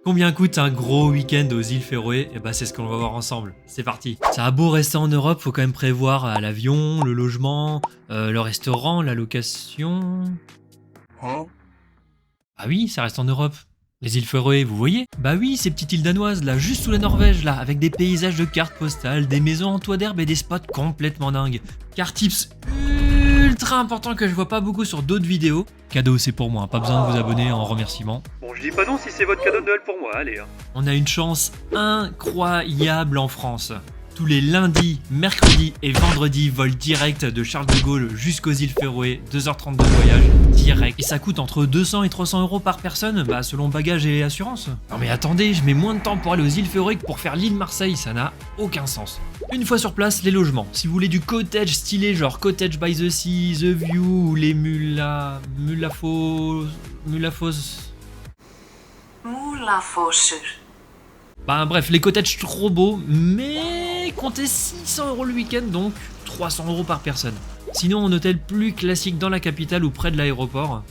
Combien coûte un gros week-end aux îles Féroé? Et bah c'est ce qu'on va voir ensemble. C'est parti. Ça a beau rester en Europe, faut quand même prévoir l'avion, le logement, le restaurant, la location. Ah oui, ça reste en Europe. Les îles Féroé, vous voyez? Bah oui, ces petites îles danoises là, juste sous la Norvège là, avec des paysages de cartes postales, des maisons en toit d'herbe et des spots complètement dingues. Car tips ultra important que je vois pas beaucoup sur d'autres vidéos. Cadeau, c'est pour moi, pas besoin de vous abonner en remerciement. Bon, je dis pas non si c'est votre cadeau de Noël pour moi, allez. On a une chance incroyable en France. Tous les lundis, mercredis et vendredis, vol direct de Charles de Gaulle jusqu'aux îles Féroé, 2h30 de voyage, direct. Et ça coûte entre 200 et 300 euros par personne, bah selon bagage et assurance. Non mais attendez, je mets moins de temps pour aller aux îles Féroé que pour faire l'île Marseille, ça n'a aucun sens. Une fois sur place, les logements. Si vous voulez du cottage stylé, genre Cottage by the Sea, The View ou les Mulafos... Bah bref, les cottages trop beaux, mais comptez 600 euros le week-end, donc 300 euros par personne. Sinon, en hôtel plus classique dans la capitale ou près de l'aéroport,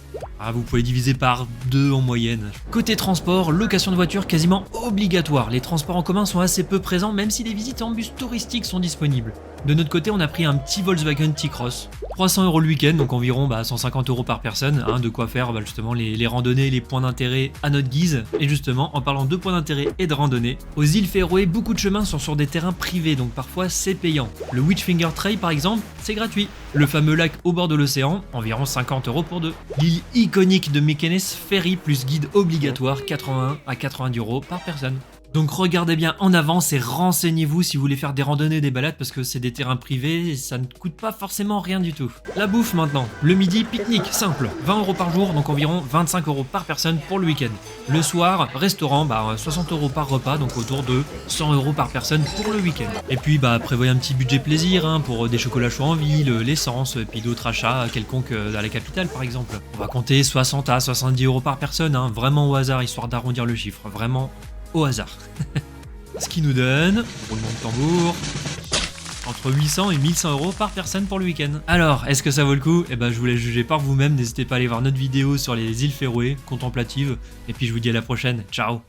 vous pouvez diviser par 2 en moyenne. Côté transport, location de voiture quasiment obligatoire. Les transports en commun sont assez peu présents, même si des visites en bus touristiques sont disponibles. De notre côté, on a pris un petit Volkswagen T-Cross. 300 euros le week-end, donc environ 150 euros par personne, de quoi faire justement les randonnées, les points d'intérêt à notre guise. Et justement, en parlant de points d'intérêt et de randonnées, aux îles Féroé, beaucoup de chemins sont sur des terrains privés, donc parfois c'est payant. Le Witchfinger Trail par exemple, c'est gratuit. Le fameux lac au bord de l'océan, environ 50 euros pour 2. L'île iconique de Mykonos, ferry plus guide obligatoire, 81 à 90 euros par personne. Donc regardez bien en avance et renseignez-vous si vous voulez faire des randonnées, des balades, parce que c'est des terrains privés et ça ne coûte pas forcément rien du tout. La bouffe maintenant. Le midi, pique-nique, simple. 20 euros par jour, donc environ 25 euros par personne pour le week-end. Le soir, restaurant, 60 euros par repas, donc autour de 100 euros par personne pour le week-end. Et puis prévoyez un petit budget plaisir pour des chocolats chauds en ville, l'essence, et puis d'autres achats quelconques à la capitale par exemple. On va compter 60 à 70 euros par personne, vraiment au hasard, histoire d'arrondir le chiffre, vraiment au hasard. Ce qui nous donne, roulement de tambour, entre 800 et 1100 euros par personne pour le week-end. Alors, est-ce que ça vaut le coup? Je vous laisse juger par vous-même. N'hésitez pas à aller voir notre vidéo sur les îles Féroé, contemplatives. Et puis je vous dis à la prochaine. Ciao!